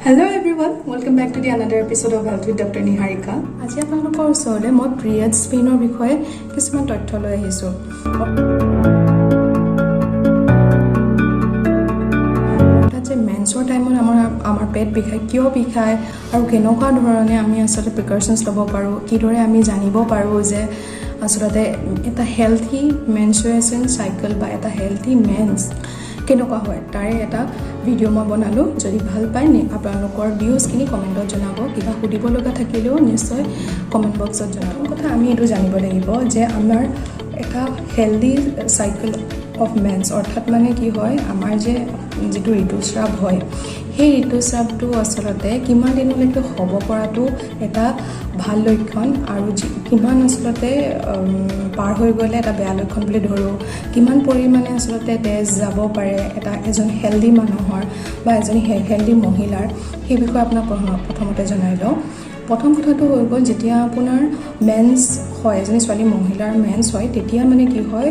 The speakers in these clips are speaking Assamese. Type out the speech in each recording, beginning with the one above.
Hello everyone, welcome back to the another episode of Health with Dr. Niharika. আজি আপোনালোকৰ ওচৰলৈ মই পিৰিয়ডছ পেইনৰ বিষয়ে কিছুমান তথ্য লৈ আহিছোঁ। যে মেন্সৰ টাইমত আমাৰ পেট বিষায়, কিয় বিষায় আৰু কেনেকুৱা ধৰণে আমি আচলতে প্ৰিকশ্যনছ ল'ব পাৰোঁ, কিদৰে আমি জানিব পাৰোঁ যে আচলতে এটা হেল্থি মেনষ্ট্ৰুৱেশ্যন চাইকেল বা এটা হেল্থি মেন্স কেনেকুৱা হয় তাৰে এটা ভিডিঅ' মই বনালোঁ। যদি ভাল পায় আপোনালোকৰ ভিউজখিনি কমেণ্টত জনাব, কিবা সুধিব লগা থাকিলেও নিশ্চয় কমেণ্ট বক্সত জনাব। কথা আমি এইটো জানিব লাগিব যে আমাৰ এটা হেল্থি চাইকেল অফ মেন্স অৰ্থাৎ মানে কি হয়, আমাৰ যিটো ঋতুস্ৰাৱ হয় সেই ঋতুস্ৰাৱটো আচলতে কিমান দিনলৈকে হ'ব পৰাটো এটা ভাল লক্ষণ, আৰু কিমান আচলতে পাৰ হৈ গ'লে এটা বেয়া লক্ষণ বুলি ধৰোঁ, কিমান পৰিমাণে আচলতে তেজ যাব পাৰে এজন হেল্ডি মানুহৰ বা এজনী হেল্ডি মহিলাৰ, সেই বিষয়ে আপোনাক প্ৰথমতে জনাই লওঁ। প্ৰথম কথাটো হৈ গ'ল, যেতিয়া আপোনাৰ মেন্স হয়, এজনী ছোৱালী মহিলাৰ মেন্স হয়, তেতিয়া মানে কি হয়,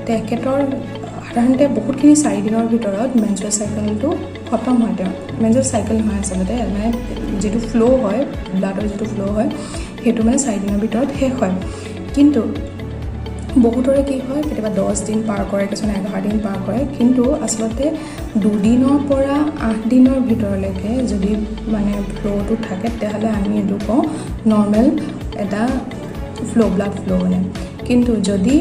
তেখেতৰ সাধাৰণতে বহুতখিনি 4 দিনৰ ভিতৰত মেন্সুৱেল চাইকেলটো খতম হয়। তেওঁ মেন্সুৱেল চাইকেল নহয় আচলতে, মানে যিটো ফ্ল' হয়, ব্লাডৰ যিটো ফ্ল' হয় সেইটো মানে 4 দিনৰ ভিতৰত শেষ হয়। কিন্তু বহুতৰে কি হয়, কেতিয়াবা 10 দিন পাৰ কৰে, কিছুমানে 11 দিন পাৰ কৰে, কিন্তু আচলতে 2 দিনৰ পৰা 8 দিনৰ ভিতৰলৈকে যদি মানে ফ্ল'টো থাকে তেতিয়াহ'লে আমি এইটো কওঁ নৰ্মেল এটা ব্লাড ফ্ল' মানে। কিন্তু যদি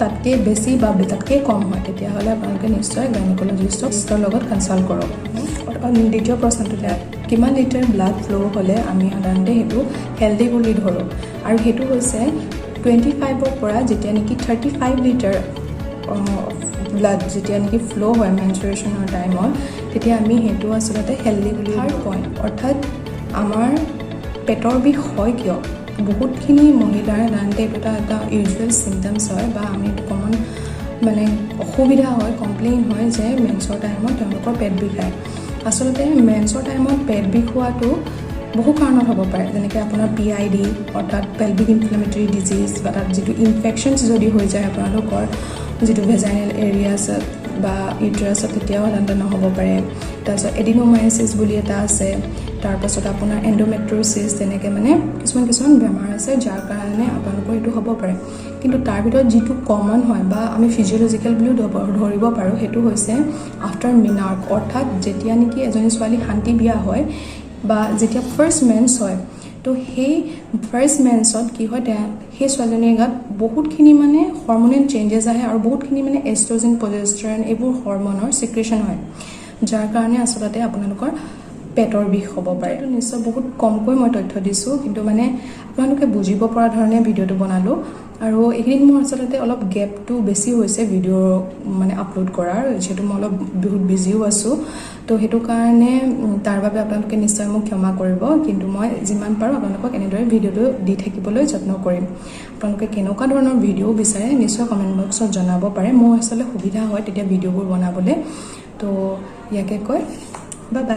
তাতকৈ বেছি বা তাতকৈ কম হয় তেতিয়াহ'লে আপোনালোকে নিশ্চয় গাইনকলজিষ্টৰ লগত কনচাল্ট কৰক। দ্বিতীয় প্ৰশ্নটো, কিমান লিটাৰ ব্লাড ফ্ল' হ'লে আমি সাধাৰণতে সেইটো হেল্ডি বুলি ধৰোঁ, আৰু সেইটো হৈছে 25ৰ পৰা যেতিয়া নেকি 35 লিটাৰ ব্লাড যেতিয়া নেকি ফ্ল' হয় মেনষ্ট্ৰুৱেশ্যনৰ টাইমত, তেতিয়া আমি সেইটো আচলতে হেল্ডি বুলি পইণ্ট। অৰ্থাৎ আমাৰ পেটৰ বিষ হয় কিয়, বহুতখিনি মহিলাৰ সাধাৰণতে এইটো এটা ইউজুৱেল চিমটমছ হয় বা আমি এইটো কমন মানে অসুবিধা হয়, কমপ্লেইন হয় যে মেন্সৰ টাইমত তেওঁলোকৰ পেট বিষায়। আচলতে মেন্সৰ টাইমত পেট বিষ হোৱাটো বহু কাৰণত হ'ব পাৰে, যেনেকৈ আপোনাৰ PID অৰ্থাৎ পেলভিক ইনফ্লেমেটৰী ডিজিজ, বা তাত যিটো ইনফেকশ্যনছ যদি হৈ যায় আপোনালোকৰ যিটো ভেজাইনেল এৰিয়াছত বা ইউটেৰাছত, তেতিয়াও সাধাৰণতে নহ'ব পাৰে। তাৰপিছত এডিনোমাইচিছ বুলি এটা আছে, তাৰপাছত আপোনাৰ এণ্ডোমেট্ৰিয়ছিছ, তেনেকৈ মানে কিছুমান বেমাৰ আছে যাৰ কাৰণে আপোনালোকৰ এইটো হ'ব পাৰে। কিন্তু তাৰ ভিতৰত যিটো কমন হয় বা আমি ফিজিঅ'লজিকেল বুলিও ধৰিব পাৰোঁ, সেইটো হৈছে আফটাৰ মিনাৰ্ক, অৰ্থাৎ যেতিয়া নেকি এজনী ছোৱালী শান্তি বিয়া হয় বা যেতিয়া ফাৰ্ষ্ট মেন্স হয়, তো সেই ফাৰ্ষ্ট মেন্সত কি হয়, সেই ছোৱালীজনীৰ গাত বহুতখিনি মানে হৰম'নেল চেঞ্জেছ আহে, আৰু বহুতখিনি মানে এষ্ট্ৰজেন, প্ৰজেষ্টেৰন এইবোৰ হৰম'নৰ ছিক্ৰেশ্যন হয়, যাৰ কাৰণে আচলতে আপোনালোকৰ পেটৰ বিষ হ'ব পাৰে। এইটো নিশ্চয় বহুত কমকৈ মই তথ্য দিছোঁ, কিন্তু মানে আপোনালোকে বুজিব পৰা ধৰণে ভিডিঅ'টো বনালোঁ। আৰু এইকেইদিন মোৰ আচলতে অলপ গেপটো বেছি হৈছে ভিডিঅ' মানে আপলোড কৰাৰ, যিহেতু মই অলপ বহুত বিজিও আছোঁ, তো সেইটো কাৰণে তাৰ বাবে আপোনালোকে নিশ্চয় মোক ক্ষমা কৰিব। কিন্তু মই যিমান পাৰোঁ আপোনালোকক এনেদৰে ভিডিঅ'টো দি থাকিবলৈ যত্ন কৰিম। আপোনালোকে কেনেকুৱা ধৰণৰ ভিডিঅ' বিচাৰে নিশ্চয় কমেণ্ট বক্সত জনাব পাৰে, মোৰ আচলতে সুবিধা হয় তেতিয়া ভিডিঅ'বোৰ বনাবলৈ। তো ইয়াকে কয় বাই বাই।